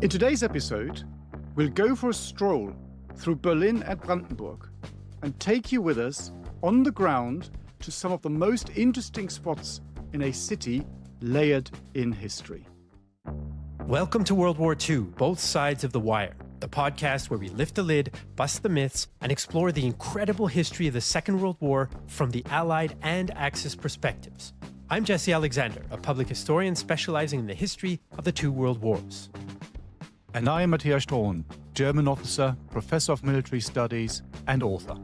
In today's episode, we'll go for a stroll through Berlin and Brandenburg and take you with us on the ground to some of the most interesting spots in a city layered in history. Welcome to World War II, Both Sides of the Wire, the podcast where we lift the lid, bust the myths, and explore the incredible history of the Second World War from the Allied and Axis perspectives. I'm Jesse Alexander, a public historian specializing in the history of the two world wars. And I am Matthias Strohn, German officer, professor of military studies, and author.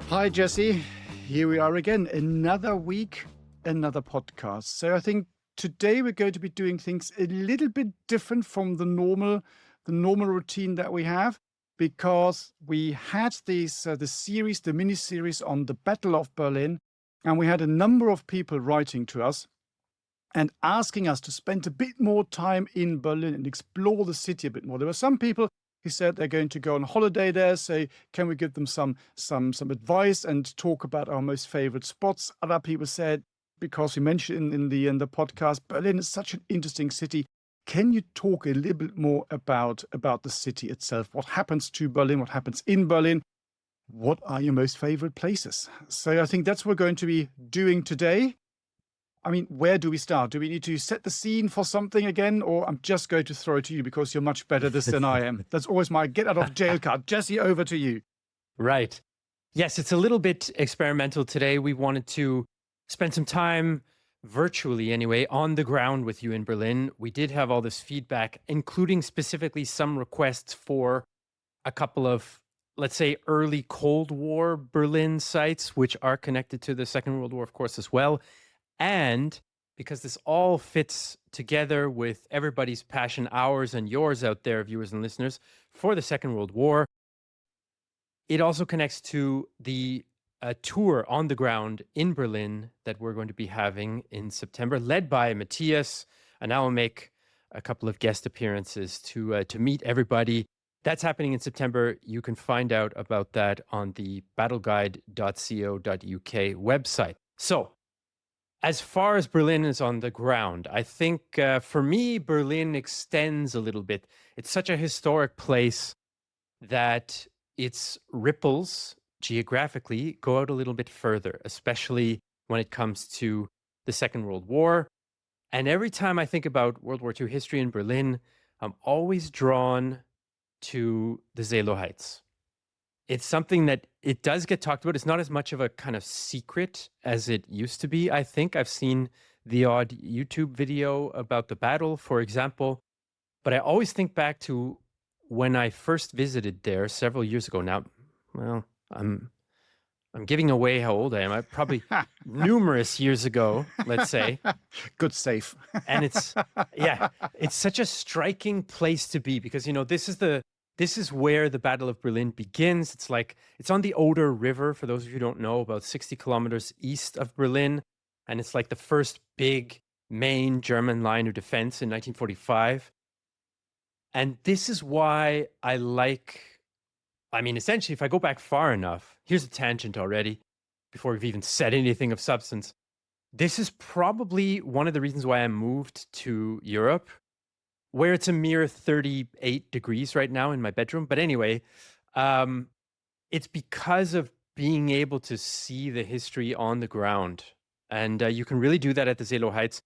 Hi, Jesse. Here we are again. Another week, another podcast. So I think today we're going to be doing things a little bit different from the normal routine that we have, because we had the mini-series on the Battle of Berlin, and we had a number of people writing to us and asking us to spend a bit more time in Berlin and explore the city a bit more. There were some people who said they're going to go on holiday there, say, can we give them some advice and talk about our most favorite spots? Other people said, because we mentioned in the podcast, Berlin is such an interesting city. Can you talk a little bit more about the city itself? What happens to Berlin? What happens in Berlin? What are your most favorite places? So I think that's what we're going to be doing today. I mean, where do we start? Do we need to set the scene for something again? Or I'm just going to throw it to you because you're much better at this than I am. That's always my get out of jail card. Jesse, over to you. Right. Yes, it's a little bit experimental today. We wanted to spend some time, virtually anyway, on the ground with you in Berlin. We did have all this feedback, including specifically some requests for a couple of, let's say, early Cold War Berlin sites, which are connected to the Second World War, of course, as well. And because this all fits together with everybody's passion, ours and yours out there, viewers and listeners, for the Second World War, it also connects to the tour on the ground in Berlin that we're going to be having in September, led by Matthias. And I will make a couple of guest appearances to meet everybody. That's happening in September. You can find out about that on the battleguide.co.uk website. So, as far as Berlin is on the ground, I think for me, Berlin extends a little bit. It's such a historic place that its ripples geographically go out a little bit further, especially when it comes to the Second World War. And every time I think about World War II history in Berlin, I'm always drawn to the Zelow Heights. It's something that it does get talked about. It's not as much of a kind of secret as it used to be, I think. I've seen the odd YouTube video about the battle, for example. But I always think back to when I first visited there several years ago now. Well, I'm giving away how old I am. I probably numerous years ago, let's say. Good save. And it's such a striking place to be because, this is where the Battle of Berlin begins. It's on the Oder River, for those of you who don't know, about 60 kilometers east of Berlin. And it's like the first big main German line of defense in 1945. And this is why essentially, if I go back far enough, here's a tangent already, before we've even said anything of substance. This is probably one of the reasons why I moved to Europe, where it's a mere 38 degrees right now in my bedroom. But anyway, it's because of being able to see the history on the ground. And you can really do that at the Zelow Heights.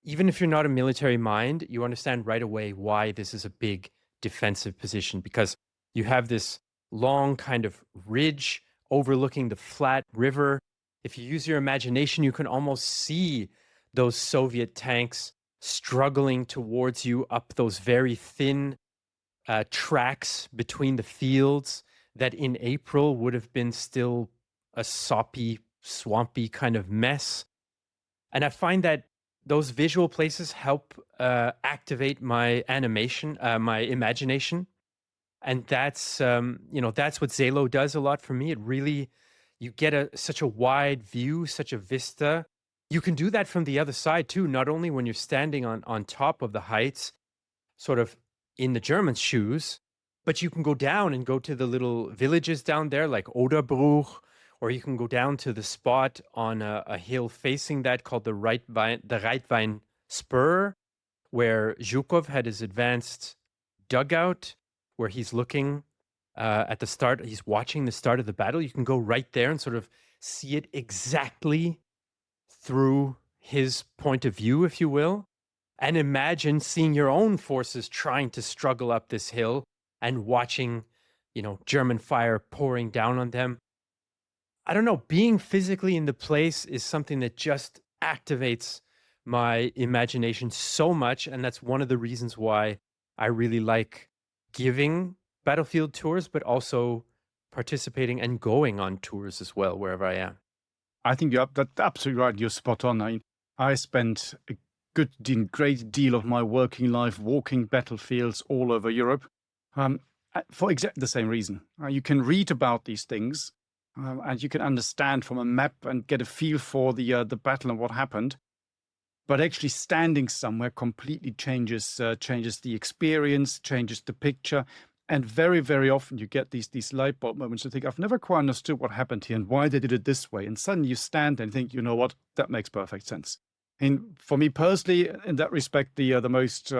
Even if you're not a military mind, you understand right away why this is a big defensive position, because you have this long kind of ridge overlooking the flat river. If you use your imagination, you can almost see those Soviet tanks struggling towards you up those very thin tracks between the fields that in April would have been still a soppy, swampy kind of mess. And I find that those visual places help activate my my imagination. And that's what Zelow does a lot for me. It really, you get such a wide view, such a vista. You can do that from the other side too, not only when you're standing on top of the heights, sort of in the Germans' shoes, but you can go down and go to the little villages down there like Oderbruch, or you can go down to the spot on a hill facing that called the Reitwein Spur, where Zhukov had his advanced dugout, where he's looking at the start. He's watching the start of the battle. You can go right there and sort of see it exactly through his point of view, if you will. And imagine seeing your own forces trying to struggle up this hill and watching, German fire pouring down on them. I don't know, being physically in the place is something that just activates my imagination so much. And that's one of the reasons why I really like giving battlefield tours, but also participating and going on tours as well, wherever I am. I think that's absolutely right. You're spot on. I spent a great deal of my working life walking battlefields all over Europe for exactly the same reason. You can read about these things and you can understand from a map and get a feel for the battle and what happened. But actually standing somewhere completely changes the experience, changes the picture. And very, very often you get these light bulb moments. You think, I've never quite understood what happened here and why they did it this way. And suddenly you stand and think, you know what, that makes perfect sense. And for me personally, in that respect, the most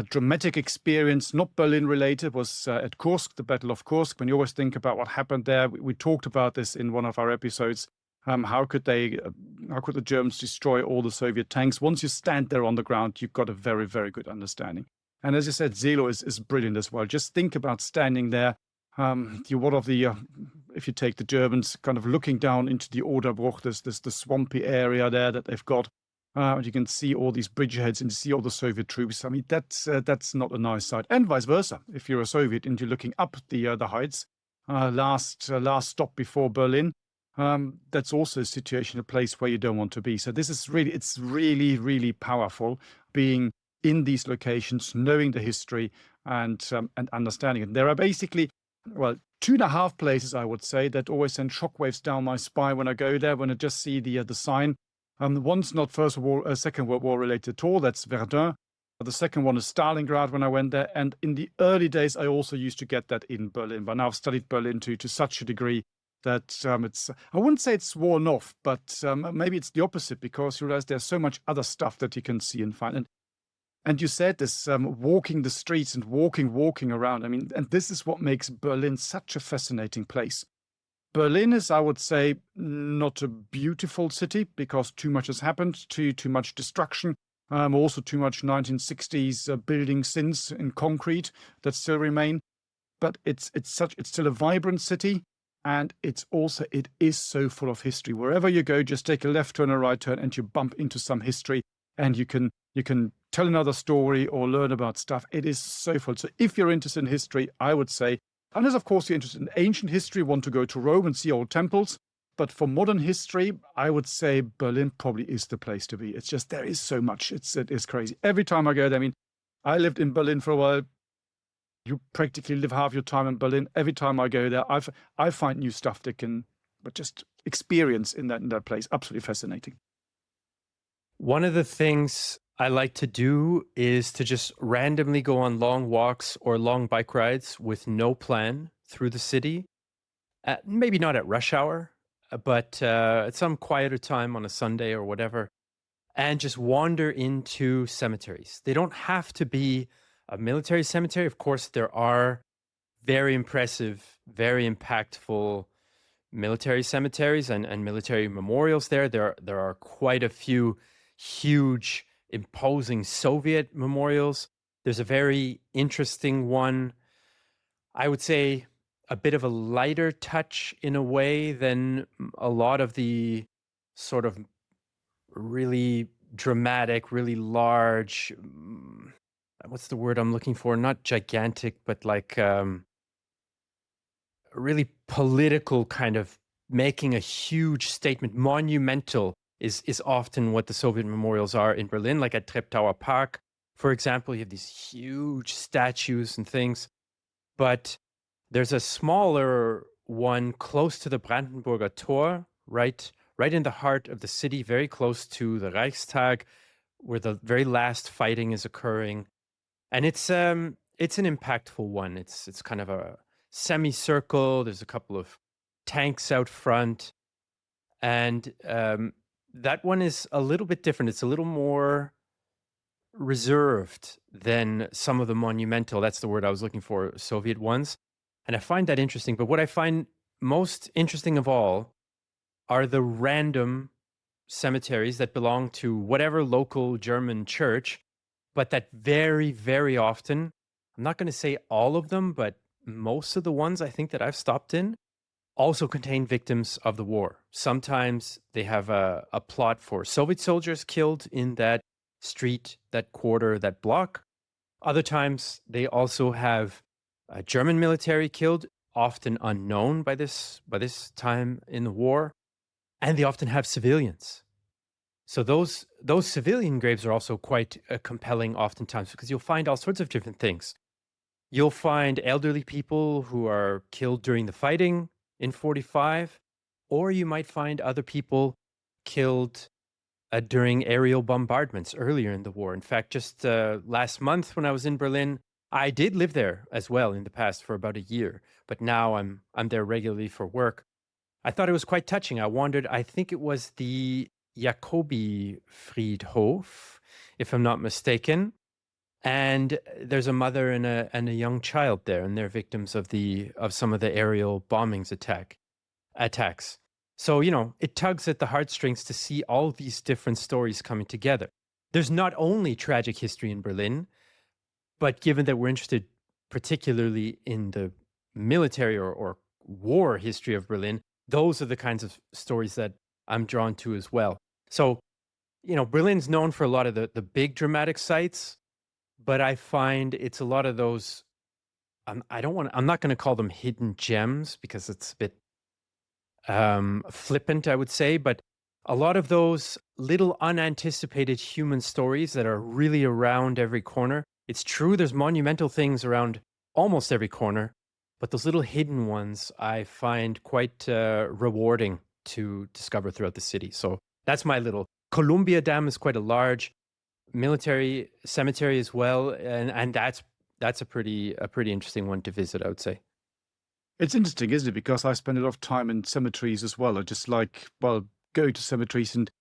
dramatic experience, not Berlin related, was at Kursk, the Battle of Kursk. When you always think about what happened there, we talked about this in one of our episodes. How could the Germans destroy all the Soviet tanks? Once you stand there on the ground, you've got a very, very good understanding. And as you said, Zelow is brilliant as well. Just think about standing there. If you take the Germans, kind of looking down into the Oderbruch, there's the swampy area there that they've got. You can see all these bridgeheads and you see all the Soviet troops. I mean, that's not a nice sight. And vice versa. If you're a Soviet and you're looking up the heights, last stop before Berlin, that's also a situation, a place where you don't want to be. So it's really, really powerful being in these locations, knowing the history and understanding it. There are basically, 2.5 places, I would say, that always send shockwaves down my spine when I go there, when I just see the sign. One's not Second World War related at all. That's Verdun. The second one is Stalingrad when I went there. And in the early days, I also used to get that in Berlin. But now I've studied Berlin to such a degree that I wouldn't say it's worn off, but maybe it's the opposite, because you realize there's so much other stuff that you can see and find. And you said this, walking the streets and walking around. I mean, and this is what makes Berlin such a fascinating place. Berlin is, I would say, not a beautiful city because too much has happened, too much destruction, also too much 1960s building since in concrete that still remain. But it's still a vibrant city. And it is so full of history. Wherever you go, just take a left turn or right turn and you bump into some history and you can tell another story or learn about stuff. It is so full. So if you're interested in history, I would say, unless of course you're interested in ancient history, want to go to Rome and see old temples. But for modern history, I would say Berlin probably is the place to be. It's just, there is so much. It is crazy. Every time I go there, I mean, I lived in Berlin for a while. You practically live half your time in Berlin. Every time I go there, I find new stuff that can just experience in that place. Absolutely fascinating. One of the things I like to do is to just randomly go on long walks or long bike rides with no plan through the city. Maybe not at rush hour, but at some quieter time on a Sunday or whatever, and just wander into cemeteries. They don't have to be a military cemetery. Of course, there are very impressive, very impactful military cemeteries and military memorials there. There are quite a few huge, imposing Soviet memorials. There's a very interesting one, I would say a bit of a lighter touch in a way than a lot of the sort of really dramatic, really large, what's the word I'm looking for? Not gigantic, but like really political, kind of making a huge statement. Monumental is often what the Soviet memorials are in Berlin, like at Treptower Park, for example. You have these huge statues and things. But there's a smaller one close to the Brandenburger Tor, right in the heart of the city, very close to the Reichstag, where the very last fighting is occurring. And it's an impactful one. It's kind of a semicircle. There's a couple of tanks out front. And that one is a little bit different. It's a little more reserved than some of the monumental, that's the word I was looking for, Soviet ones. And I find that interesting. But what I find most interesting of all are the random cemeteries that belong to whatever local German church, but that very, very often, I'm not going to say all of them, but most of the ones I think that I've stopped in also contain victims of the war. Sometimes they have a plot for Soviet soldiers killed in that street, that quarter, that block. Other times they also have German military killed, often unknown by this time in the war, and they often have civilians. So those civilian graves are also quite compelling oftentimes because you'll find all sorts of different things. You'll find elderly people who are killed during the fighting in 45, or you might find other people killed during aerial bombardments earlier in the war. In fact, just last month when I was in Berlin, I did live there as well in the past for about a year, but now I'm there regularly for work. I thought it was quite touching. I wandered, I think it was the Jacobi Friedhof, if I'm not mistaken. And there's a mother and a young child there, and they're victims of some of the aerial bombings attacks. So, it tugs at the heartstrings to see all these different stories coming together. There's not only tragic history in Berlin, but given that we're interested particularly in the military or war history of Berlin, those are the kinds of stories that I'm drawn to as well. So, Berlin's known for a lot of the big dramatic sites, but I find it's a lot of those, I'm not going to call them hidden gems because it's a bit flippant, I would say, but a lot of those little unanticipated human stories that are really around every corner. It's true, there's monumental things around almost every corner, but those little hidden ones I find quite rewarding to discover throughout the city. So that's my little. Columbia Dam is quite a large military cemetery as well, and that's a pretty interesting one to visit, I would say. It's interesting, isn't it? Because I spend a lot of time in cemeteries as well. I just go to cemeteries, and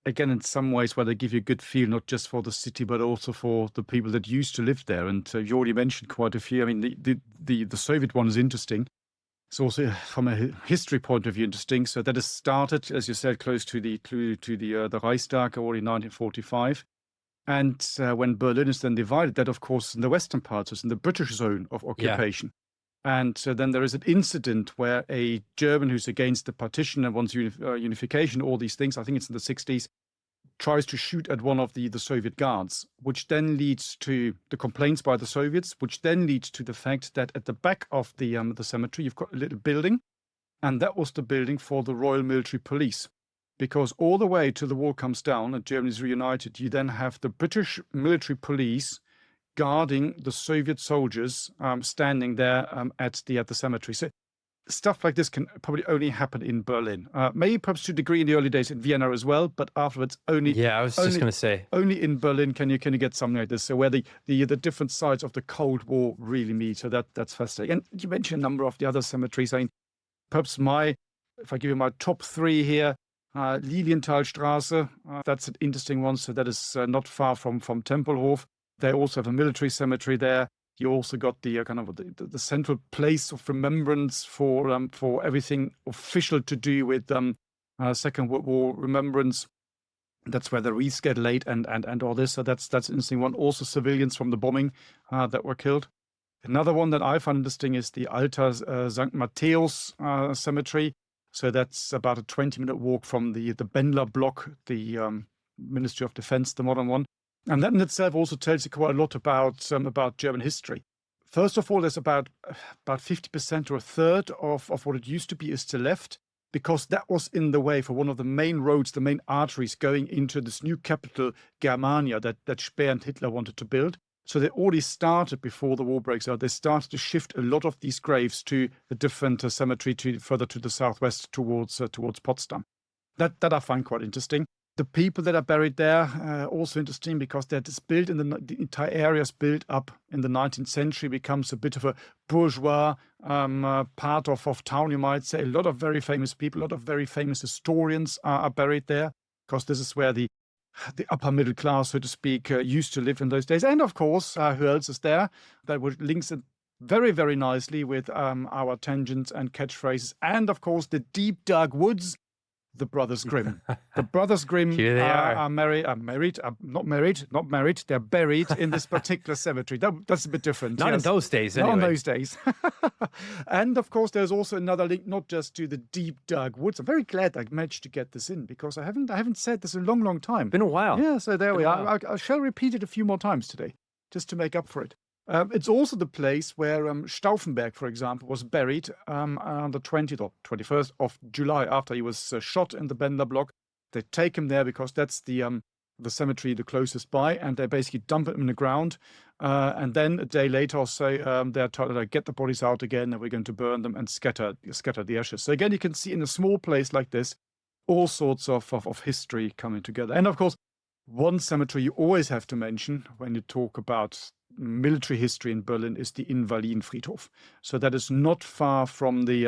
again, in some ways where they give you a good feel, not just for the city, but also for the people that used to live there. And you already mentioned quite a few. I mean, the Soviet one is interesting. It's also, from a history point of view, interesting. So that has started, as you said, close to the Reichstag, already in 1945. And when Berlin is then divided, that, of course, in the western parts is in the British zone of occupation. Yeah. And then there is an incident where a German who's against the partition and wants unification, all these things, I think it's in the 60s, tries to shoot at one of the Soviet guards, which then leads to the complaints by the Soviets, which then leads to the fact that at the back of the cemetery, you've got a little building, and that was the building for the Royal Military Police. Because all the way till the wall comes down and Germany is reunited, you then have the British military police guarding the Soviet soldiers standing there at the cemetery. So stuff like this can probably only happen in Berlin. Maybe perhaps to a degree in the early days in Vienna as well, but afterwards only. Yeah, I was just going to say only in Berlin can you get something like this. So where the different sides of the Cold War really meet. So that's fascinating. And you mentioned a number of the other cemeteries. I mean, perhaps if I give you my top three here. Lilienthalstraße, that's an interesting one. So that is not far from Tempelhof. They also have a military cemetery there. You also got the kind of the central place of remembrance for everything official to do with Second World War remembrance. That's where the wreaths get laid and all this. So that's an interesting one. Also civilians from the bombing that were killed. Another one that I find interesting is the Alter St. Matthäus cemetery. So that's about a 20-minute walk from the Bendler block, the Ministry of Defense, the modern one. And that in itself also tells you quite a lot about German history. First of all, there's about 50% or a third of what it used to be is still left, because that was in the way for one of the main roads, the main arteries going into this new capital, Germania, that Speer and Hitler wanted to build. So they already started before the war breaks out. They started to shift a lot of these graves to a different cemetery further to the southwest towards Potsdam. That I find quite interesting. The people that are buried there also interesting because they're just built the entire area is built up in the 19th century, becomes a bit of a bourgeois part of town, you might say. A lot of very famous people, a lot of very famous historians are buried there, because this is where the the upper middle class, so to speak, used to live in those days. And of course, who else is there? That would links it very, very nicely with our tangents and catchphrases. And of course, the deep, dark woods, the Brothers Grimm. The Brothers Grimm Here they are not married. They're buried in this particular cemetery. That's a bit different. Not in those days, anyway. Not in those days. And of course, there's also another link, not just to the deep, dark woods. I'm very glad I managed to get this in because I haven't said this in a long, long time. Been a while. Yeah, so there we are. I shall repeat it a few more times today, just to make up for it. It's also the place where Stauffenberg, for example, was buried on the 20th or 21st of July after he was shot in the Bendler block. They take him there because that's the cemetery the closest by, and they basically dump him in the ground. And then a day later or so, they're told to get the bodies out again, and we're going to burn them and scatter the ashes. So again, you can see in a small place like this, all sorts of history coming together. And of course, one cemetery you always have to mention when you talk about military history in Berlin is the Invalidenfriedhof. So that is not far from the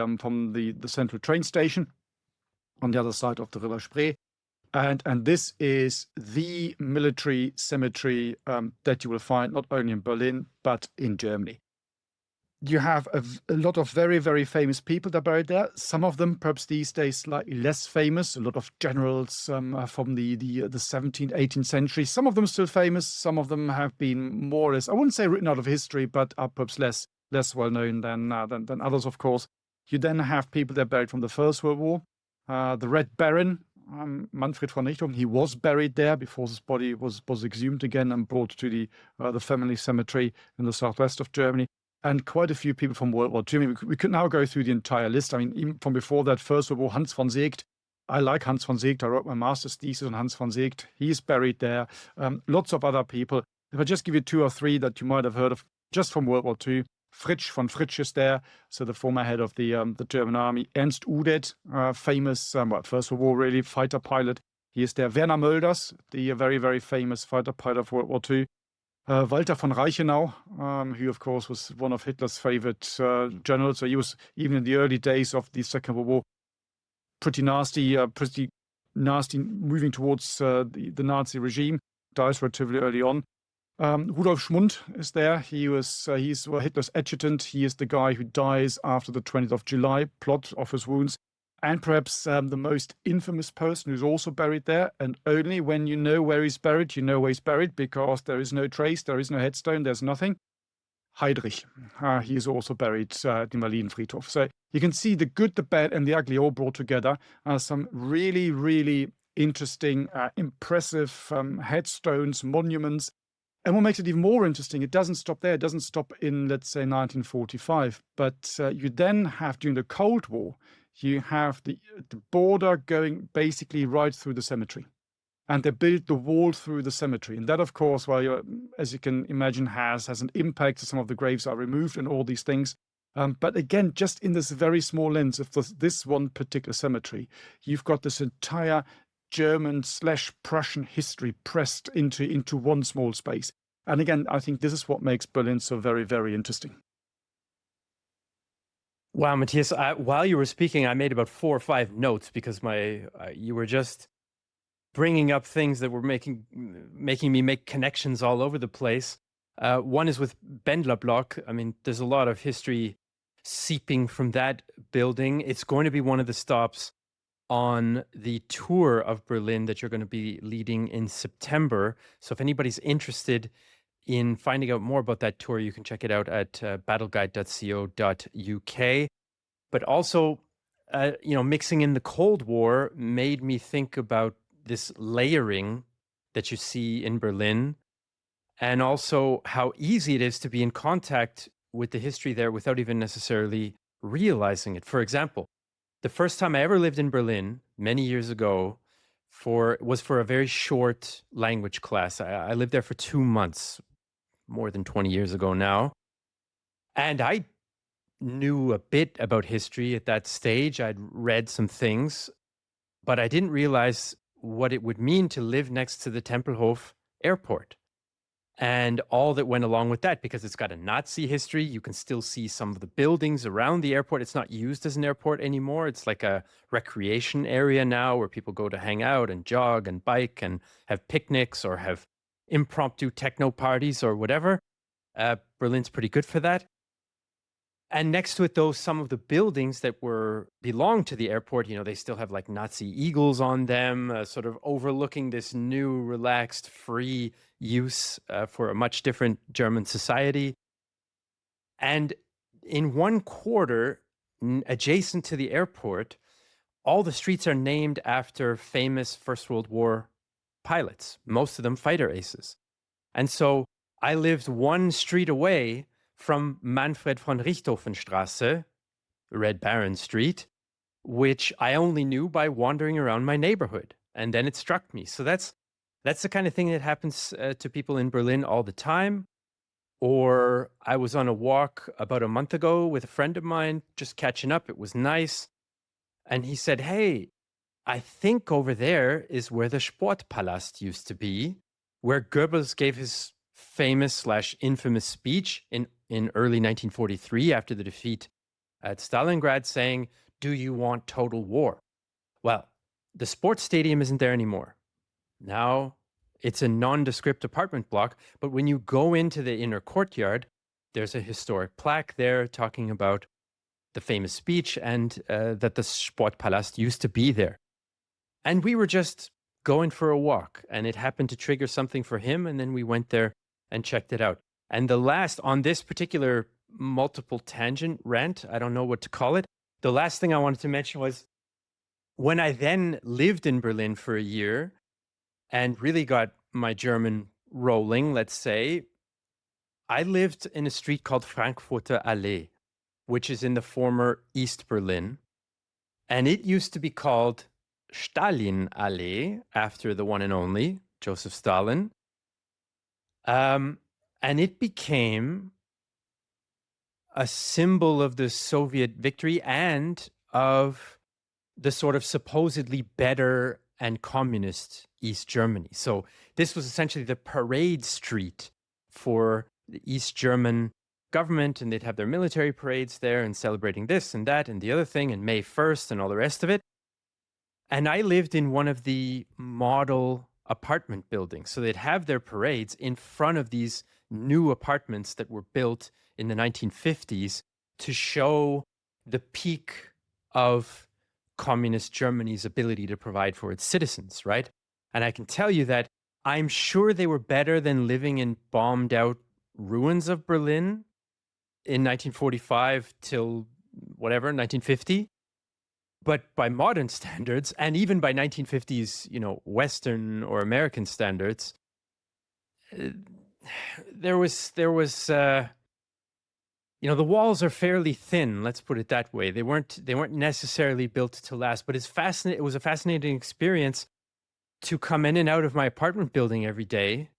central train station on the other side of the River Spree. And this is the military cemetery that you will find not only in Berlin, but in Germany. You have a lot of very, very famous people that are buried there. Some of them, perhaps these days, slightly less famous. A lot of generals from the 17th, 18th century. Some of them still famous. Some of them have been more or less, I wouldn't say written out of history, but are perhaps less well known than others, of course. You then have people that are buried from the First World War. The Red Baron, Manfred von Richthofen, he was buried there before his body was exhumed again and brought to the family cemetery in the southwest of Germany. And quite a few people from World War II. I mean, we could now go through the entire list. I mean, even from before that, First World War, Hans von Seeckt. I like Hans von Seeckt. I wrote my master's thesis on Hans von Seeckt. He's buried there. Lots of other people. If I just give you two or three that you might have heard of just from World War II, Fritsch von Fritsch is there, so the former head of the German army. Ernst Udet, famous First World War really fighter pilot. He is there. Werner Mölders, the very, very famous fighter pilot of World War II. Walter von Reichenau, who of course was one of Hitler's favorite generals. So he was, even in the early days of the Second World War, pretty nasty, moving towards the Nazi regime. Dies relatively early on. Rudolf Schmund is there. He's Hitler's adjutant. He is the guy who dies after the 20th of July, plot of his wounds. And perhaps the most infamous person who's also buried there. And only when you know where he's buried, you know where he's buried, because there is no trace, there is no headstone, there's nothing. Heydrich. He is also buried at the Invalidenfriedhof. So you can see the good, the bad, and the ugly all brought together. Some really, really interesting, impressive headstones, monuments. And what makes it even more interesting, it doesn't stop there. It doesn't stop in, let's say, 1945. But you then have, during the Cold War, you have the border going basically right through the cemetery. And they built the wall through the cemetery. And that, of course, as you can imagine, has an impact. Some of the graves are removed and all these things. But again, just in this very small lens of this one particular cemetery, you've got this entire German/Prussian history pressed into one small space. And again, I think this is what makes Berlin so very, very interesting. Wow, Matthias, while you were speaking, I made about 4 or 5 notes because you were just bringing up things that were making me make connections all over the place. One is with Bendler Block. I mean, there's a lot of history seeping from that building. It's going to be one of the stops on the tour of Berlin that you're going to be leading in September. So if anybody's interested in finding out more about that tour, you can check it out at battleguide.co.uk. But also, mixing in the Cold War made me think about this layering that you see in Berlin, and also how easy it is to be in contact with the history there without even necessarily realizing it. For example, the first time I ever lived in Berlin, many years ago, was for a very short language class. I lived there for 2 months, more than 20 years ago now. And I knew a bit about history at that stage. I'd read some things, but I didn't realize what it would mean to live next to the Tempelhof airport. and all that went along with that, because it's got a Nazi history. You can still see some of the buildings around the airport. It's not used as an airport anymore. It's like a recreation area now where people go to hang out and jog and bike and have picnics or have impromptu techno parties or whatever. Berlin's pretty good for that. And next to it, though, some of the buildings that belonged to the airport, they still have like Nazi eagles on them, sort of overlooking this new, relaxed, free use for a much different German society. And in one quarter, adjacent to the airport, all the streets are named after famous First World War pilots, most of them fighter aces. And so I lived one street away from Manfred von Richthofenstraße, Red Baron Street, which I only knew by wandering around my neighborhood. And then it struck me. So that's the kind of thing that happens to people in Berlin all the time. Or I was on a walk about a month ago with a friend of mine, just catching up. It was nice. And he said, "Hey, I think over there is where the Sportpalast used to be, where Goebbels gave his famous/infamous speech in early 1943 after the defeat at Stalingrad, saying, 'Do you want total war?' Well, the sports stadium isn't there anymore. Now it's a nondescript apartment block, but when you go into the inner courtyard, there's a historic plaque there talking about the famous speech and that the Sportpalast used to be there. And we were just going for a walk, and it happened to trigger something for him, and then we went there and checked it out. And the last, on this particular multiple tangent rant, I don't know what to call it, the last thing I wanted to mention was when I then lived in Berlin for a year and really got my German rolling, let's say, I lived in a street called Frankfurter Allee, which is in the former East Berlin. And it used to be called Stalin Allee, after the one and only Joseph Stalin. And it became a symbol of the Soviet victory and of the sort of supposedly better and communist East Germany. So this was essentially the parade street for the East German government, and they'd have their military parades there and celebrating this and that and the other thing, and May 1st and all the rest of it. And I lived in one of the model apartment buildings. So they'd have their parades in front of these new apartments that were built in the 1950s to show the peak of communist Germany's ability to provide for its citizens, right? And I can tell you that I'm sure they were better than living in bombed out ruins of Berlin in 1945 till whatever, 1950. But by modern standards, and even by 1950s, Western or American standards, there was the walls are fairly thin. Let's put it that way. They weren't necessarily built to last. But it was a fascinating experience to come in and out of my apartment building every day,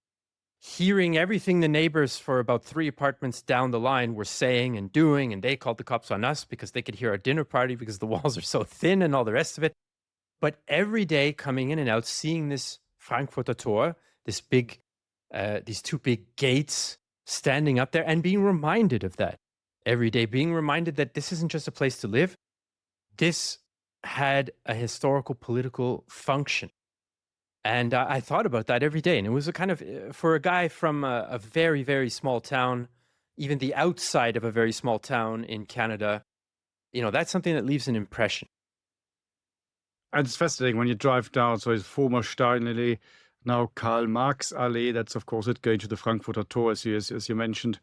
hearing everything the neighbors for about 3 apartments down the line were saying and doing, and they called the cops on us because they could hear our dinner party because the walls are so thin and all the rest of it. But every day coming in and out, seeing this Frankfurter Tor, these 2 big gates standing up there, and being reminded of that every day, being reminded that this isn't just a place to live. This had a historical political function. And I thought about that every day. And it was a kind of, for a guy from a very, very small town, even the outside of a very small town in Canada, that's something that leaves an impression. And it's fascinating when you drive down. So it's former Steinallee, now Karl Marx Allee. That's, of course, it going to the Frankfurter Tor, as you mentioned.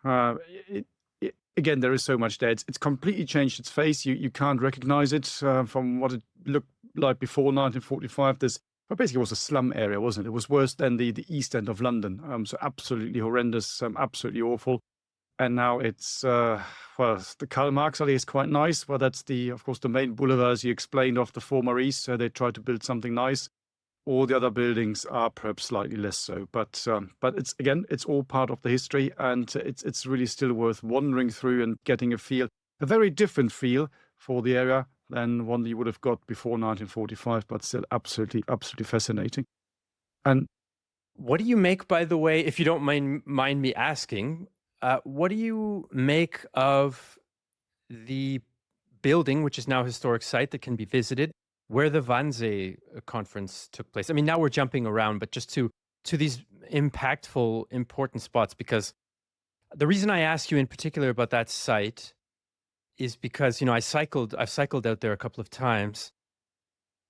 Again, there is so much there. It's completely changed its face. You can't recognize it from what it looked like before 1945. Basically, it was a slum area, wasn't it? It was worse than the East End of London. So absolutely horrendous, absolutely awful. And now it's, the Karl Marx Allee is quite nice. But that's of course, the main boulevard, as you explained, of the former East. So they try to build something nice. All the other buildings are perhaps slightly less so. But it's all part of the history. And it's really still worth wandering through and getting a very different feel for the area than one you would have got before 1945, but still absolutely fascinating. And What do you make, by the way, if you don't mind me asking, what do you make of the building, which is now a historic site that can be visited, where the Wannsee Conference took place? I mean, now we're jumping around, but just to these impactful, important spots, because the reason I ask you in particular about that site is because, I've cycled out there a couple of times,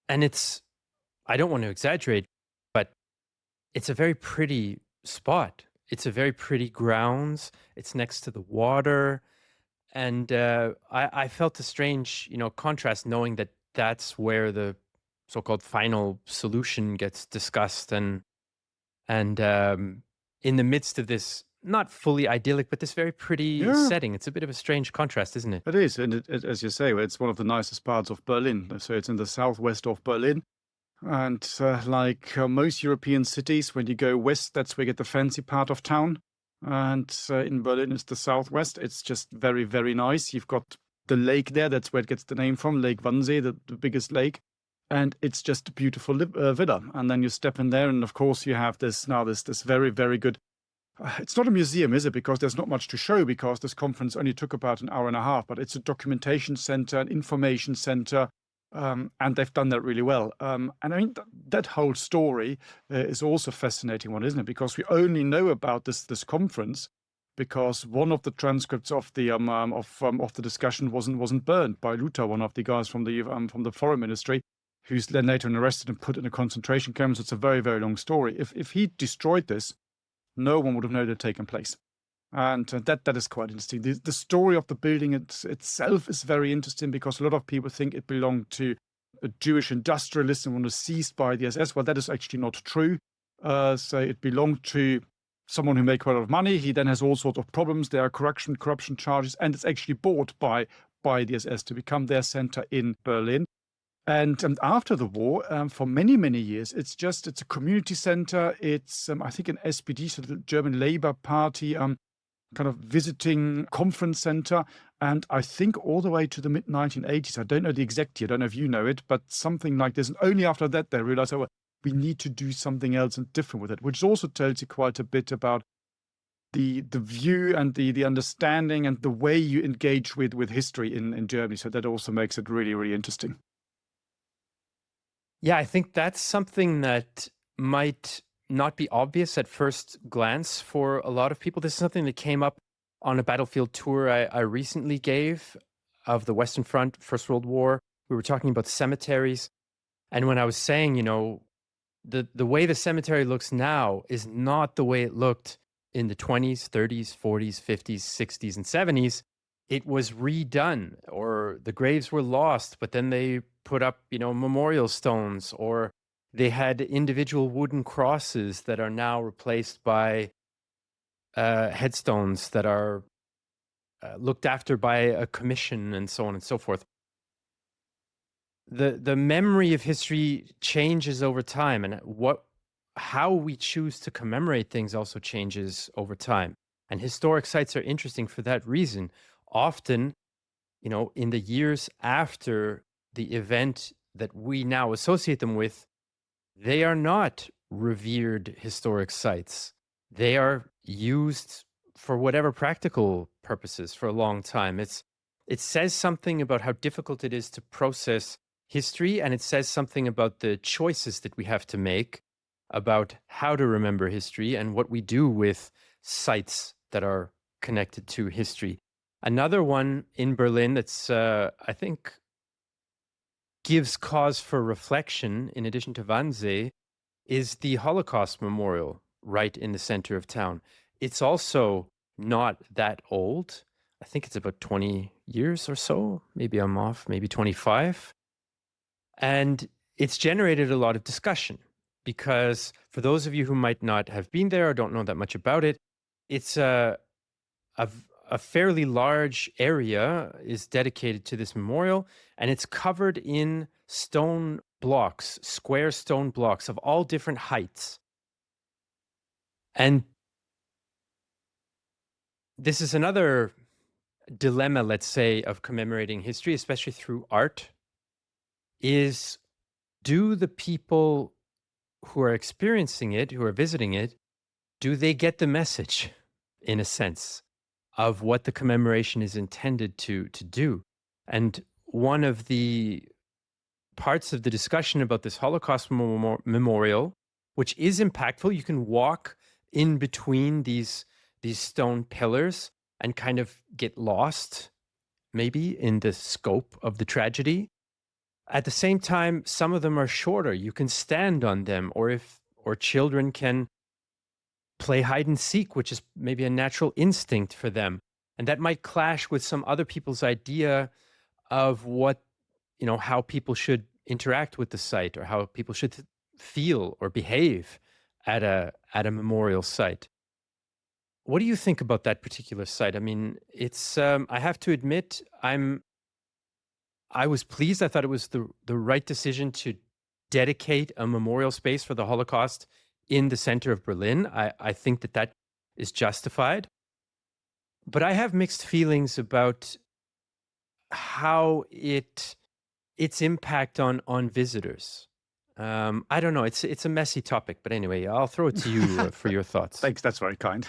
and I don't want to exaggerate, but it's a very pretty spot. It's a very pretty grounds. It's next to the water. And I felt a strange, contrast knowing that that's where the so-called final solution gets discussed. And in the midst of this, not fully idyllic, but this very pretty Yeah, setting, it's a bit of a strange contrast, isn't it? it is. And as you say, it's one of the nicest parts of Berlin. So it's in the southwest of Berlin. And like most European cities, when you go west, that's where you get the fancy part of town. And in Berlin, it's the southwest. It's just very, very nice. You've got the lake there. That's where it gets the name from, Lake Wannsee, the biggest lake. And it's just a beautiful villa. And then you step in there, and of course, you have this very, very good. It's not a museum, is it? Because there's not much to show, because this conference only took about an hour and a half. But it's a documentation center, an information center. And they've done that really well. And I mean, that whole story is also a fascinating one, isn't it? Because we only know about this conference because one of the transcripts of the discussion wasn't burned by Luther, one of the guys from the foreign ministry, who's then later arrested and put in a concentration camp. So it's a very, very long story. If he destroyed this, no one would have known it had taken place. And that is quite interesting. The story of the building itself is very interesting, because a lot of people think it belonged to a Jewish industrialist and was seized by the SS. Well, that is actually not true. So it belonged to someone who made quite a lot of money. He then has all sorts of problems. There are corruption charges, and it's actually bought by the SS to become their center in Berlin. And after the war, for many, many years, it's a community center. It's, I think, an SPD, so the German Labour Party, kind of visiting conference center. And I think all the way to the mid-1980s, I don't know the exact year, I don't know if you know it, but something like this. And only after that, they realized, oh, well, we need to do something else and different with it, which also tells you quite a bit about the view and the understanding and the way you engage with history in Germany. So that also makes it really, really interesting. Yeah, I think that's something that might not be obvious at first glance for a lot of people. This is something that came up on a battlefield tour I recently gave of the Western Front, First World War. We were talking about cemeteries. And when I was saying, the way the cemetery looks now is not the way it looked in the 20s, 30s, 40s, 50s, 60s, and 70s. It was redone, or the graves were lost, but then they put up, memorial stones, or they had individual wooden crosses that are now replaced by headstones that are looked after by a commission, and so on and so forth. The memory of history changes over time, and how we choose to commemorate things also changes over time. And historic sites are interesting for that reason. Often, in the years after the event that we now associate them with, they are not revered historic sites. They are used for whatever practical purposes for a long time. It says something about how difficult it is to process history, and it says something about the choices that we have to make about how to remember history and what we do with sites that are connected to history. Another one in Berlin that's, I think, gives cause for reflection, in addition to Wannsee, is the Holocaust Memorial right in the center of town. It's also not that old. I think it's about 20 years or so. Maybe I'm off, maybe 25. And it's generated a lot of discussion, because for those of you who might not have been there or don't know that much about it, it's a fairly large area is dedicated to this memorial, and it's covered in stone blocks, square stone blocks of all different heights. And this is another dilemma, let's say, of commemorating history, especially through art, is, do the people who are experiencing it, who are visiting it, do they get the message, in a sense, of what the commemoration is intended to do? And one of the parts of the discussion about this Holocaust memorial, which is impactful, you can walk in between these stone pillars and kind of get lost, maybe, in the scope of the tragedy. At the same time, some of them are shorter. You can stand on them, or children can play hide and seek, which is maybe a natural instinct for them. And that might clash with some other people's idea of what, how people should interact with the site, or how people should feel or behave at a memorial site. What do you think about that particular site? I mean, it's I have to admit, I was pleased. I thought it was the right decision to dedicate a memorial space for the Holocaust in the center of Berlin. I think that is justified. But I have mixed feelings about how its impact on visitors. I don't know. It's a messy topic, but anyway, I'll throw it to you for your thoughts. Thanks. That's very kind.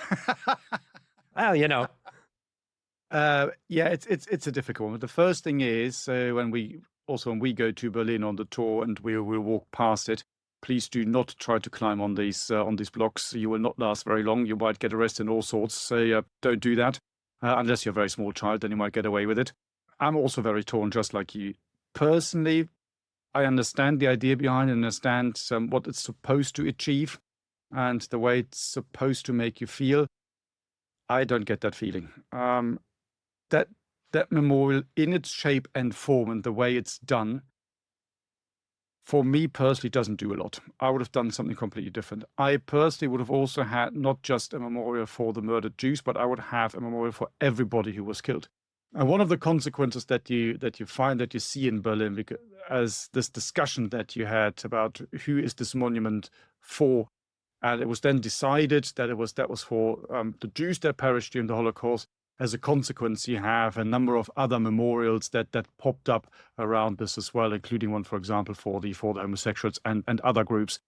Well, yeah, it's a difficult one. The first thing is, when we go to Berlin on the tour and we'll walk past it, please do not try to climb on these blocks. You will not last very long. You might get arrested and all sorts. So don't do that, unless you're a very small child. Then you might get away with it. I'm also very torn, just like you. Personally, I understand the idea behind it, understand what it's supposed to achieve and the way it's supposed to make you feel. I don't get that feeling. That memorial, in its shape and form and the way it's done, for me personally, doesn't do a lot. I would have done something completely different. I personally would have also had not just a memorial for the murdered Jews, but I would have a memorial for everybody who was killed. And one of the consequences that you see in Berlin, because as this discussion that you had about who is this monument for, and it was then decided that that was for the Jews that perished during the Holocaust. As a consequence, you have a number of other memorials that popped up around this as well, including one, for example, for the homosexuals and other groups.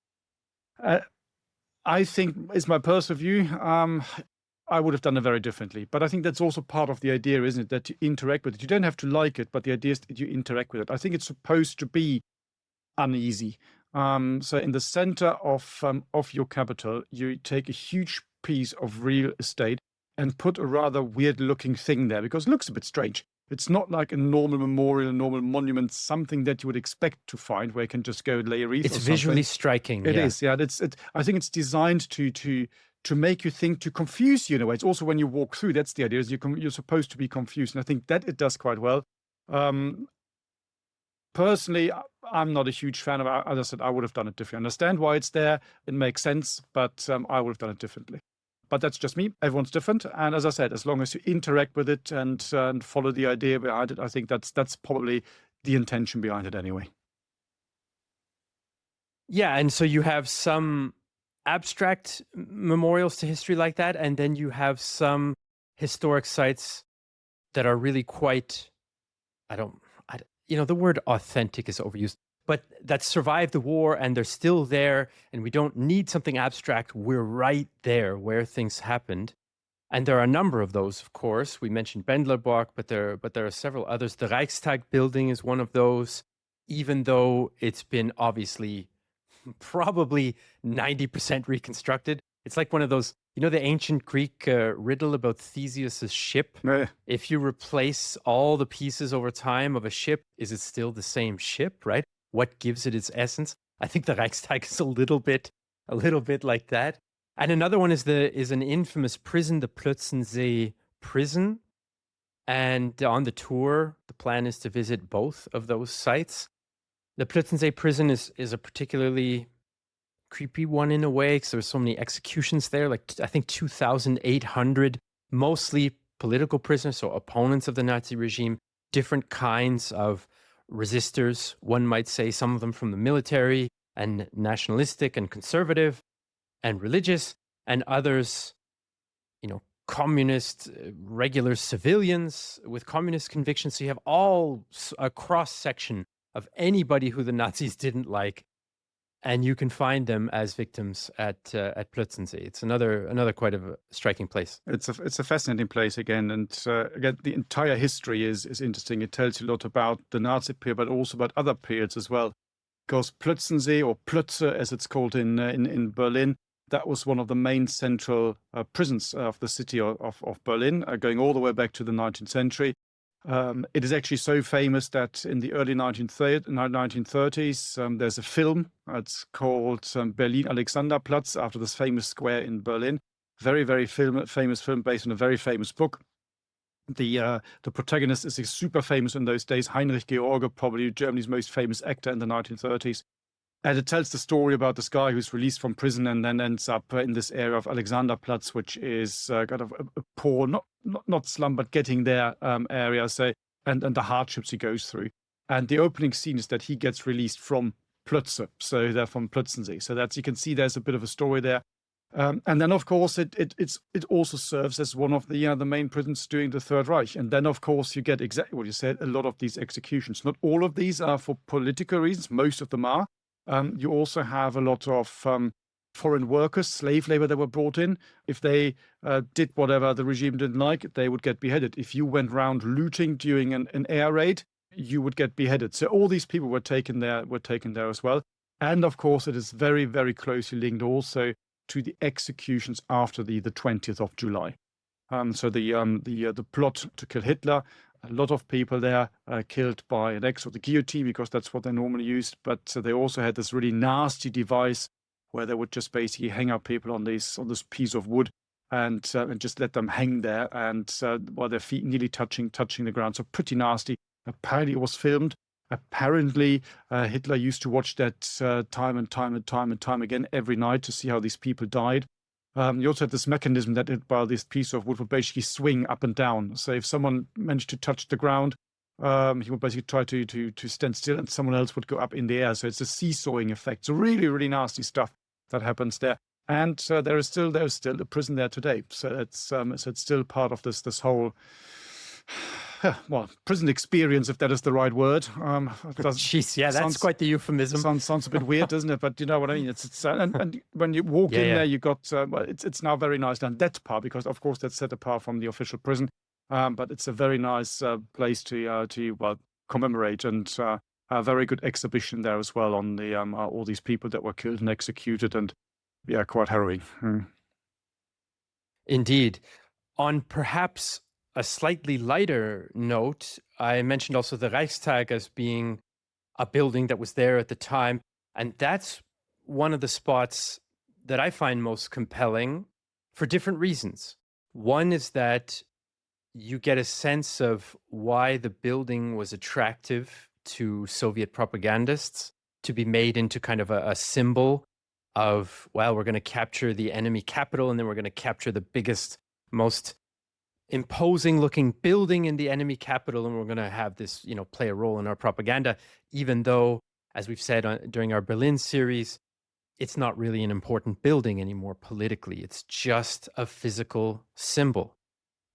I think, is my personal view, I would have done it very differently. But I think that's also part of the idea, isn't it, that you interact with it. You don't have to like it, but the idea is that you interact with it. I think it's supposed to be uneasy. So in the center of your capital, you take a huge piece of real estate and put a rather weird-looking thing there, because it looks a bit strange. It's not like a normal memorial, a normal monument, something that you would expect to find where you can just go and lay a wreath. It's visually striking. It is, yeah. I think it's designed to make you think, to confuse you in a way. It's also when you walk through, that's the idea, is you're supposed to be confused. And I think that it does quite well. Personally, I'm not a huge fan of it. As I said, I would have done it differently. I understand why it's there. It makes sense, but I would have done it differently. But that's just me. Everyone's different. And as I said, as long as you interact with it and follow the idea behind it, I think that's probably the intention behind it anyway. Yeah, and so you have some abstract memorials to history like that, and then you have some historic sites that are really quite, the word authentic is overused, but that survived the war and they're still there, and we don't need something abstract. We're right there where things happened. And there are a number of those, of course. We mentioned Bendlerborg, but there are several others. The Reichstag building is one of those, even though it's been obviously probably 90% reconstructed. It's like one of those, the ancient Greek riddle about Theseus's ship. If you replace all the pieces over time of a ship, is it still the same ship, right? What gives it its essence? I think the Reichstag is a little bit like that. And another one is an infamous prison, the Plötzensee prison. And on the tour, the plan is to visit both of those sites. The Plötzensee prison is a particularly creepy one in a way, because there's so many executions there, like I think 2,800, mostly political prisoners, so opponents of the Nazi regime, different kinds of resistors, one might say, some of them from the military and nationalistic and conservative and religious, and others, communist, regular civilians with communist convictions. So you have a cross section of anybody who the Nazis didn't like and you can find them as victims at Plötzensee. It's another quite of a striking place. It's a fascinating place again, and again the entire history is interesting. It tells you a lot about the Nazi period, but also about other periods as well. Because Plötzensee, or Plötze as it's called in Berlin, that was one of the main central prisons of the city of Berlin, going all the way back to the 19th century. It is actually so famous that in the early 1930s, there's a film. It's called Berlin Alexanderplatz, after this famous square in Berlin. Very, very famous film based on a very famous book. The protagonist is super famous in those days, Heinrich George, probably Germany's most famous actor in the 1930s. And it tells the story about this guy who's released from prison and then ends up in this area of Alexanderplatz, which is kind of a poor, not slum, but getting there area. So, and the hardships he goes through. And the opening scene is that he gets released from Plötze, so they're from Plötzensee. So that's, you can see there's a bit of a story there. And then, of course, it also serves as one of the main prisons during the Third Reich. And then, of course, you get exactly what you said, a lot of these executions. Not all of these are for political reasons. Most of them are. You also have a lot of foreign workers, slave labor that were brought in. If they did whatever the regime didn't like, they would get beheaded. If you went around looting during an air raid, you would get beheaded. So all these people were taken there as well. And of course, it is very, very closely linked also to the executions after the 20th of July. So the plot to kill Hitler. A lot of people there killed by an axe or the guillotine, because that's what they normally used. But they also had this really nasty device where they would just basically hang up people on this piece of wood and just let them hang there, and while their feet nearly touching the ground. So pretty nasty. Apparently it was filmed. Apparently Hitler used to watch that time and time again every night to see how these people died. You also had this mechanism that while this piece of wood would basically swing up and down. So if someone managed to touch the ground, he would basically try to stand still, and someone else would go up in the air. So it's a seesawing effect. So really, really nasty stuff that happens there. And there's still a prison there today. So it's still part of this whole prison experience, if that is the right word. Jeez, yeah, that's quite the euphemism. Sounds a bit weird, doesn't it? But you know what I mean. It's and when you walk in there, you got it's now very nice done, that part, because of course that's set apart from the official prison. But it's a very nice place to commemorate, and a very good exhibition there as well on the all these people that were killed and executed, and quite harrowing. Indeed. On perhaps a slightly lighter note, I mentioned also the Reichstag as being a building that was there at the time. And that's one of the spots that I find most compelling for different reasons. One is that you get a sense of why the building was attractive to Soviet propagandists, to be made into kind of a symbol of, well, we're going to capture the enemy capital, and then we're going to capture the biggest, most imposing looking building in the enemy capital, and we're going to have this, play a role in our propaganda, even though, as we've said during our Berlin series, it's not really an important building anymore politically. It's just a physical symbol.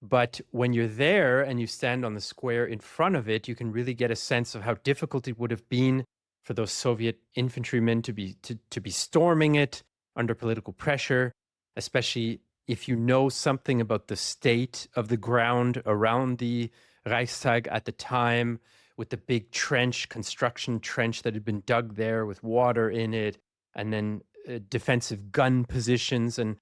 But when you're there and you stand on the square in front of it, you can really get a sense of how difficult it would have been for those Soviet infantrymen to be storming it under political pressure, especially if you know something about the state of the ground around the Reichstag at the time, with the big construction trench that had been dug there with water in it, and then defensive gun positions and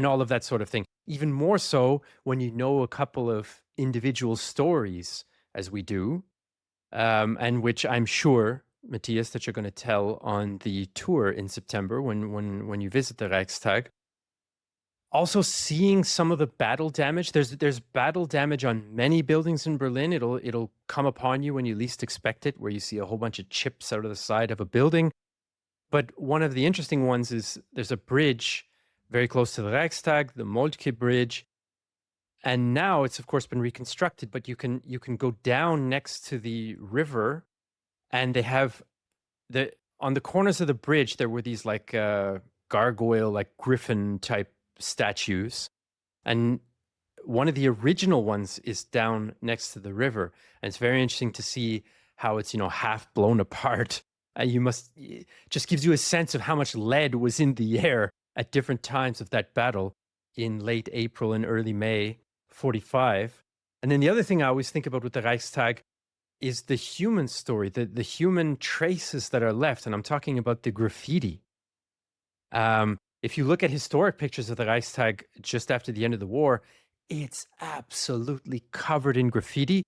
all of that sort of thing. Even more so when you know a couple of individual stories, as we do, and which I'm sure, Matthias, that you're going to tell on the tour in September when you visit the Reichstag. Also, seeing some of the battle damage. There's battle damage on many buildings in Berlin. It'll come upon you when you least expect it, where you see a whole bunch of chips out of the side of a building. But one of the interesting ones is there's a bridge very close to the Reichstag, the Moltke Bridge, and now it's of course been reconstructed. But you can go down next to the river, and they have on the corners of the bridge there were these like gargoyle, like griffin type statues, and one of the original ones is down next to the river, and it's very interesting to see how it's half blown apart It just gives you a sense of how much lead was in the air at different times of that battle in late April and early May 45. And then the other thing I always think about with the Reichstag is the human story, the human traces that are left. And I'm talking about the graffiti. If you look at historic pictures of the Reichstag just after the end of the war, it's absolutely covered in graffiti.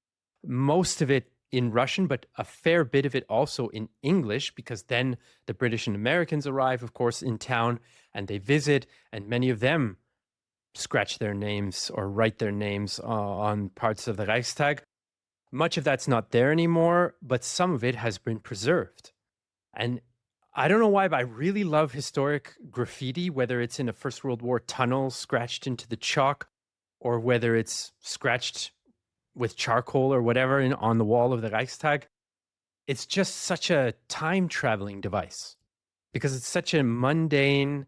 Most of it in Russian, but a fair bit of it also in English, because then the British and Americans arrive, of course, in town and they visit, and many of them scratch their names or write their names on parts of the Reichstag. Much of that's not there anymore, but some of it has been preserved. And I don't know why, but I really love historic graffiti, whether it's in a First World War tunnel scratched into the chalk, or whether it's scratched with charcoal or whatever on the wall of the Reichstag. It's just such a time-traveling device because it's such a mundane,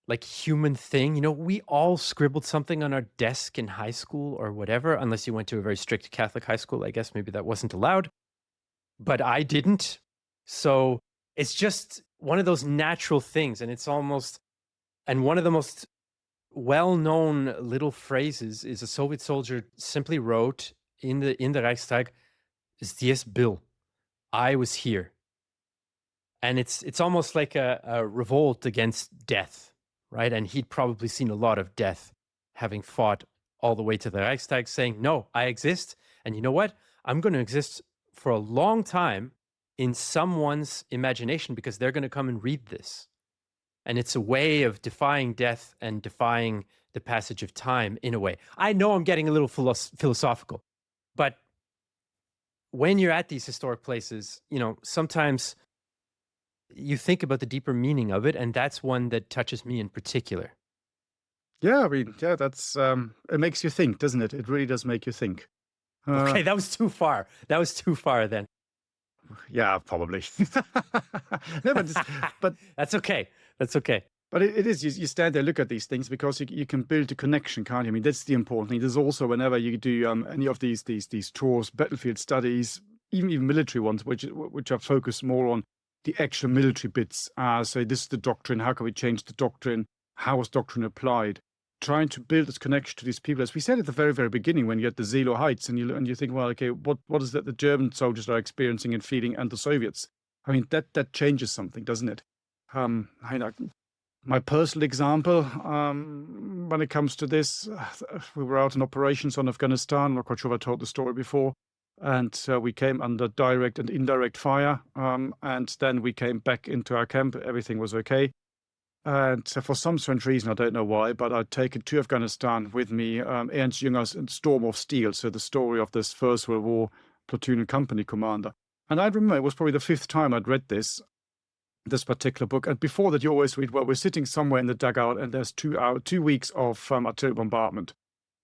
like human thing. You know, we all scribbled something on our desk in high school or whatever, unless you went to a very strict Catholic high school. I guess maybe that wasn't allowed, but I didn't. So it's just one of those natural things. And one of the most well-known little phrases is a Soviet soldier simply wrote in the Reichstag, "Здесь был," I was here. And it's almost like a revolt against death, right? And he'd probably seen a lot of death, having fought all the way to the Reichstag, saying, no, I exist. And you know what? I'm going to exist for a long time in someone's imagination, because they're going to come and read this. And it's a way of defying death and defying the passage of time in a way. I know I'm getting a little philosophical, but when you're at these historic places, you know, sometimes you think about the deeper meaning of it, and that's one that touches me in particular. Yeah, I mean, yeah, that's it makes you think, doesn't it? It really does make you think. Okay, that was too far. That was too far then. Yeah, probably. No, but that's okay. That's okay. But it is, you stand there, look at these things, because you can build a connection, can't you? I mean, that's the important thing. There's also, whenever you do any of these tours, battlefield studies, even military ones, which are focused more on the actual military bits. So this is the doctrine. How can we change the doctrine? How is doctrine applied? Trying to build this connection to these people, as we said at the very, very beginning, when you had the Zelow Heights, and you think, well, okay, what is that the German soldiers are experiencing and feeling, and the Soviets? I mean, that changes something, doesn't it? My personal example, when it comes to this, we were out in operations on Afghanistan. I'm not quite sure if I told the story before. And we came under direct and indirect fire. And then we came back into our camp. Everything was okay. And for some strange reason, I don't know why, but I'd taken to Afghanistan with me Ernst Jünger's Storm of Steel. So the story of this First World War platoon and company commander. And I remember it was probably the fifth time I'd read this particular book. And before that, you always read, well, we're sitting somewhere in the dugout and there's 2 weeks of artillery bombardment.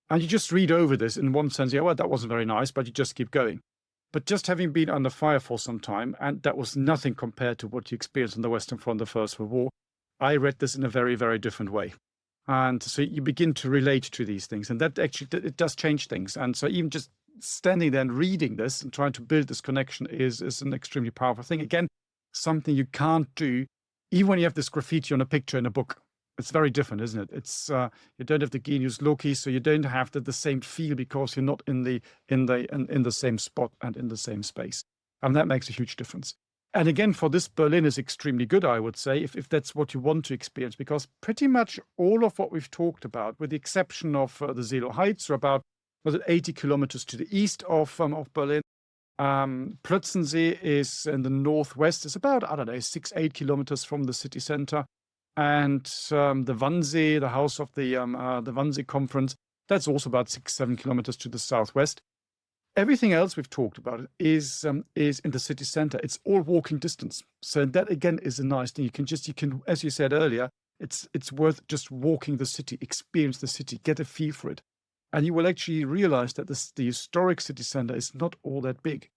And you just read over this in one sense, yeah, well, that wasn't very nice, but you just keep going. But just having been under fire for some time, and that was nothing compared to what you experienced on the Western Front of the First World War, I read this in a very, very different way. And so you begin to relate to these things. And that actually, it does change things. And so even just standing there and reading this and trying to build this connection is an extremely powerful thing. Again, something you can't do even when you have this graffiti on a picture in a book. It's very different, isn't it? It's you don't have the genius loci, so you don't have the same feel, because you're not in the same spot and in the same space, and that makes a huge difference. And again, for this, Berlin is extremely good, I would say, if that's what you want to experience, because pretty much all of what we've talked about, with the exception of the Zelow Heights, are about 80 kilometers to the east of Berlin. Plötzensee is in the northwest. It's about, 6-8 kilometers from the city center. And the Wannsee, the house of the Wannsee Conference, that's also about 6-7 kilometers to the southwest. Everything else we've talked about is in the city center. It's all walking distance. So that again is a nice thing. You can, as you said earlier, it's worth just walking the city, experience the city, get a feel for it. And you will actually realize that the historic city center is not all that big.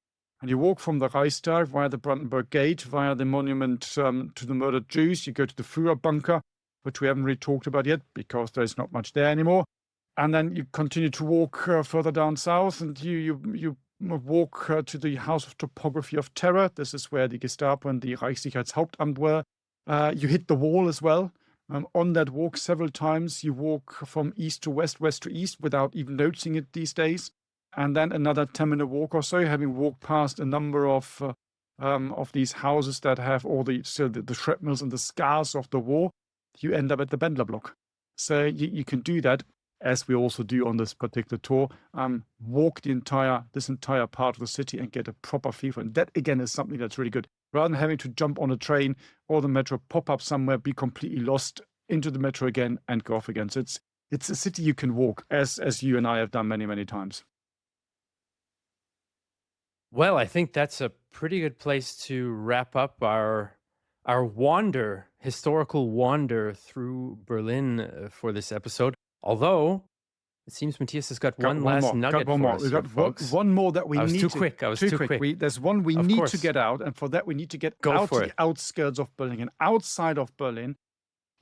And you walk from the Reichstag via the Brandenburg Gate, via the monument to the murdered Jews. You go to the Führer bunker, which we haven't really talked about yet because there's not much there anymore. And then you continue to walk further down south, and you walk to the House of Topography of Terror. This is where the Gestapo and the Reichssicherheitshauptamt were. You hit the wall as well. On that walk several times, you walk from east to west, west to east, without even noticing it these days. And then another 10-minute walk or so, having walked past a number of these houses that have all the shrapnels and the scars of the war, you end up at the Bendler block. So you can do that, as we also do on this particular tour, walk this entire part of the city and get a proper feel for it. And that, again, is something that's really good. Rather than having to jump on a train or the metro, pop up somewhere, be completely lost, into the metro again, and go off again. So it's a city you can walk, as you and I have done many, many times. Well, I think that's a pretty good place to wrap up our historical wander through Berlin for this episode. Although it seems Matthias has got one last nugget for us. We've got one more that we need. I was too quick. There's one we need to get out, and for that we need to get out to the outskirts of Berlin, and outside of Berlin,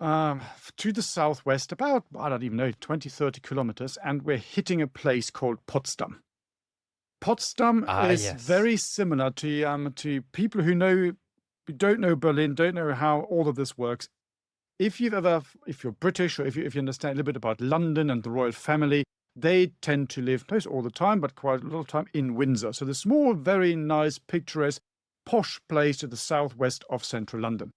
to the southwest, about, I don't even know, 20, 30 kilometers, and we're hitting a place called Potsdam. Potsdam is very similar to people who don't know Berlin, don't know how all of this works. If you're British, or if you understand a little bit about London and the royal family, they tend to live, not all the time, but quite a lot of time, in Windsor. So the small, very nice, picturesque, posh place to the southwest of central London.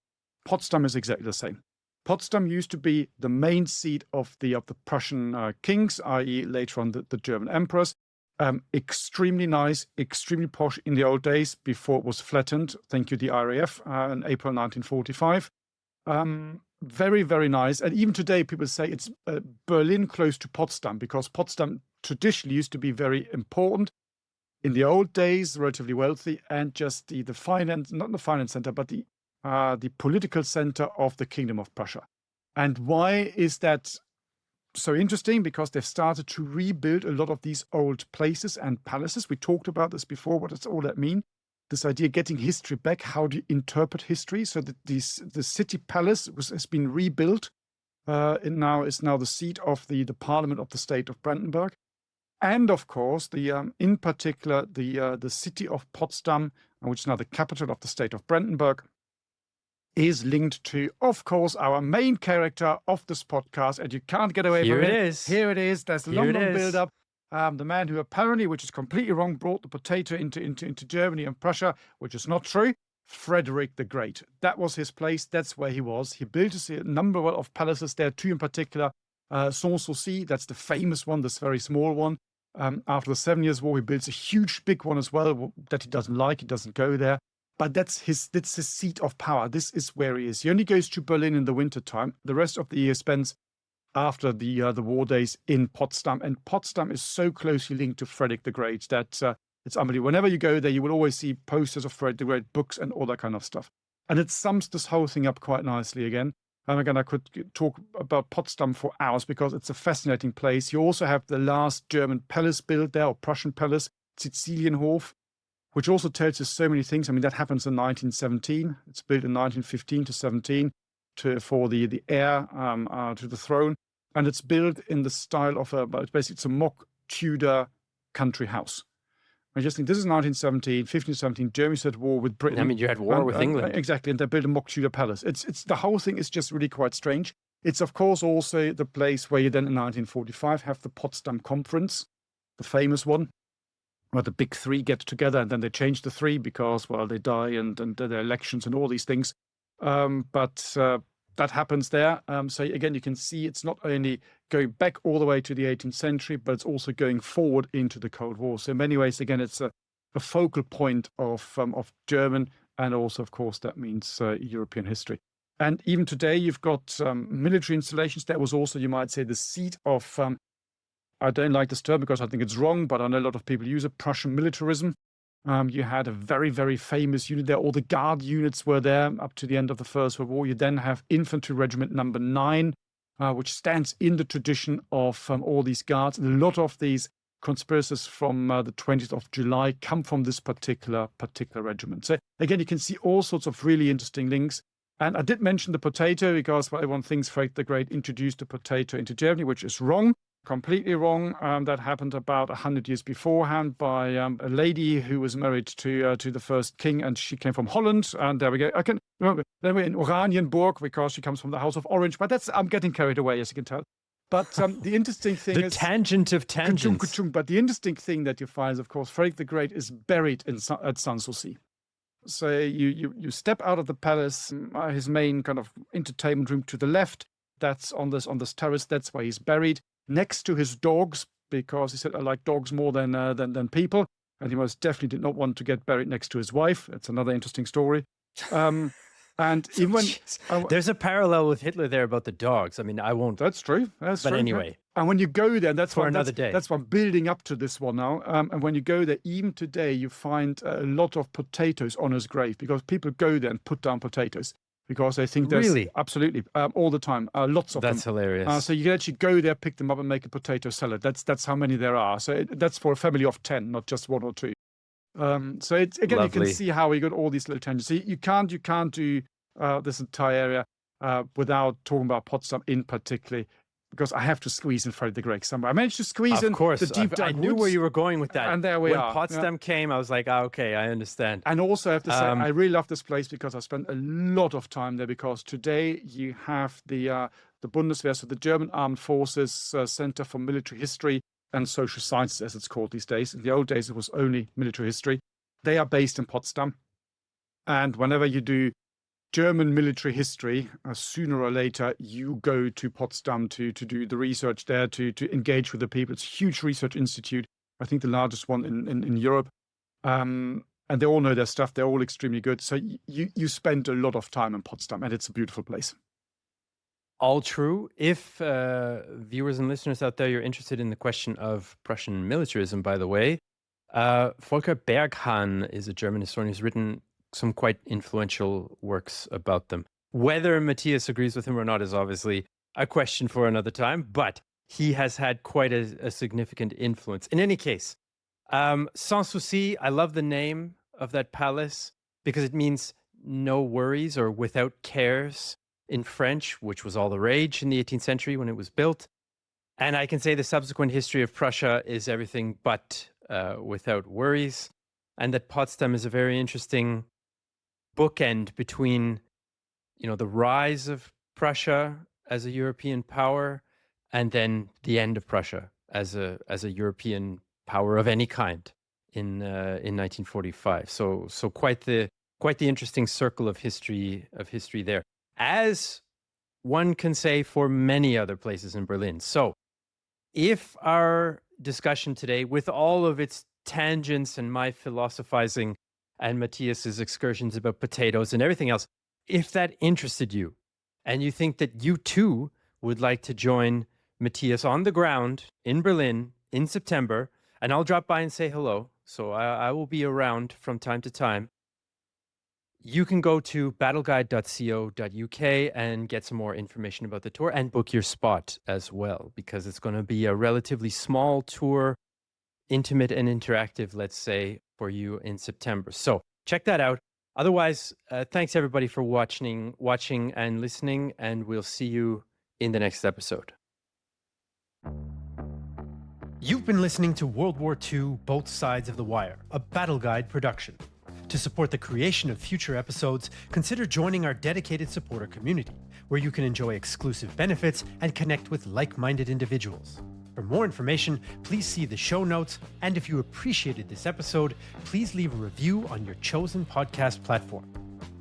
Potsdam is exactly the same. Potsdam used to be the main seat of the Prussian kings, i.e. later on the German emperors. Extremely nice, extremely posh in the old days, before it was flattened. Thank you, the RAF, in April 1945. Very, very nice. And even today, people say it's Berlin close to Potsdam, because Potsdam traditionally used to be very important. In the old days, relatively wealthy, and just the finance, not the finance center, but the political center of the Kingdom of Prussia. And why is that so interesting? Because they've started to rebuild a lot of these old places and palaces. We talked about this before. What does all that mean? This idea of getting history back, how do you interpret history? So that the city palace has been rebuilt. It now is the seat of the Parliament of the state of Brandenburg. And of course, in particular, the city of Potsdam, which is now the capital of the state of Brandenburg, is linked to, of course, our main character of this podcast, and you can't get away from it. Here it is. There's a long build-up. The man who apparently, which is completely wrong, brought the potato into Germany and Prussia, which is not true. Frederick the Great. That was his place. That's where he was. He built a number of palaces there, two in particular. Sanssouci, that's the famous one, this very small one. After the 7 Years' War, he builds a huge, big one as well that he doesn't like. He doesn't go there. But that's his seat of power. This is where he is. He only goes to Berlin in the wintertime. The rest of the year spends after the war days in Potsdam. And Potsdam is so closely linked to Frederick the Great that it's unbelievable. Whenever you go there, you will always see posters of Frederick the Great, books and all that kind of stuff. And it sums this whole thing up quite nicely again. And again, I could talk about Potsdam for hours because it's a fascinating place. You also have the last German palace built there, or Prussian palace, Sizilienhof, which also tells us so many things. I mean, that happens in 1917. It's built in 1915 to 17 for the heir to the throne. And it's built in the style of it's a mock Tudor country house. I just think this is 1917, 1517, Germany's at war with Britain. I mean, you had war with England. Exactly, and they built a mock Tudor palace. It's the whole thing is just really quite strange. It's, of course, also the place where you then in 1945 have the Potsdam Conference, the famous one, where the big three get together, and then they change the three because, well, they die and there are elections and all these things. But that happens there. So again, you can see it's not only going back all the way to the 18th century, but it's also going forward into the Cold War. So in many ways, again, it's a focal point of German, and also, of course, that means European history. And even today, you've got military installations. That was also, you might say, the seat of I don't like this term because I think it's wrong, but I know a lot of people use it, Prussian militarism. You had a very, very famous unit there. All the guard units were there up to the end of the First World War. You then have Infantry Regiment number 9, which stands in the tradition of all these guards. And a lot of these conspiracies from the 20th of July come from this particular regiment. So again, you can see all sorts of really interesting links. And I did mention the potato because everyone thinks Frederick the Great introduced the potato into Germany, which is wrong. Completely wrong. That happened about 100 years beforehand by a lady who was married to the first king, and she came from Holland. And there we go. I can remember. Then we're in Oranienburg because she comes from the House of Orange. But I'm getting carried away, as you can tell. But the interesting thing the is... tangent of tangents. But the interesting thing that you find is, of course, Frederick the Great is buried at Sanssouci. So you step out of the palace, his main kind of entertainment room to the left. That's on this terrace. That's where he's buried, next to his dogs, because he said, I like dogs more than people. And he most definitely did not want to get buried next to his wife. That's another interesting story. And even when there's a parallel with Hitler there about the dogs. I mean, I won't. That's true. But anyway. And when you go there, that's for another day. That's one building up to this one now. And when you go there, even today, you find a lot of potatoes on his grave, because people go there and put down potatoes because they think there's really absolutely all the time, lots of them. That's hilarious. So you can actually go there, pick them up, and make a potato salad. That's how many there are. So that's for a family of 10, not just 1 or 2. So it's, again, Lovely. You can see how we got all these little tangents. So you can't do this entire area without talking about Potsdam in particular, because I have to squeeze in Frederick the Great somewhere. I managed to squeeze in the deep dark I knew woods, where you were going with that. And there we when are. When Potsdam came, I was like, okay, I understand. And also I have to say, I really love this place because I spent a lot of time there, because today you have the Bundeswehr, so the German Armed Forces Center for Military History and Social Sciences, as it's called these days. In the old days, it was only military history. They are based in Potsdam. And whenever you do German military history, sooner or later, you go to Potsdam to do the research there, to engage with the people. It's a huge research institute, I think the largest one in Europe. And they all know their stuff. They're all extremely good. So you spend a lot of time in Potsdam, and it's a beautiful place. All true. If viewers and listeners out there, you're interested in the question of Prussian militarism, by the way, Volker Berghahn is a German historian who's written some quite influential works about them. Whether Matthias agrees with him or not is obviously a question for another time, but he has had quite a significant influence. In any case, Sanssouci, I love the name of that palace because it means no worries or without cares in French, which was all the rage in the 18th century when it was built. And I can say the subsequent history of Prussia is everything but without worries, and that Potsdam is a very interesting bookend between, the rise of Prussia as a European power and then the end of Prussia as a European power of any kind in 1945. So quite the interesting circle of history there, as one can say for many other places in Berlin. So if our discussion today, with all of its tangents and my philosophizing and Matthias's excursions about potatoes and everything else, if that interested you and you think that you too would like to join Matthias on the ground in Berlin in September, and I'll drop by and say hello, so I will be around from time to time, you can go to battleguide.co.uk and get some more information about the tour and book your spot as well, because it's going to be a relatively small tour, intimate and interactive, let's say, for you in September. So check that out. Otherwise, thanks everybody for watching and listening, and we'll see you in the next episode. You've been listening to World War II, Both Sides of the Wire, a Battle Guide production. To support the creation of future episodes, consider joining our dedicated supporter community, where you can enjoy exclusive benefits and connect with like-minded individuals. For more information, please see the show notes, and if you appreciated this episode, please leave a review on your chosen podcast platform.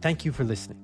Thank you for listening.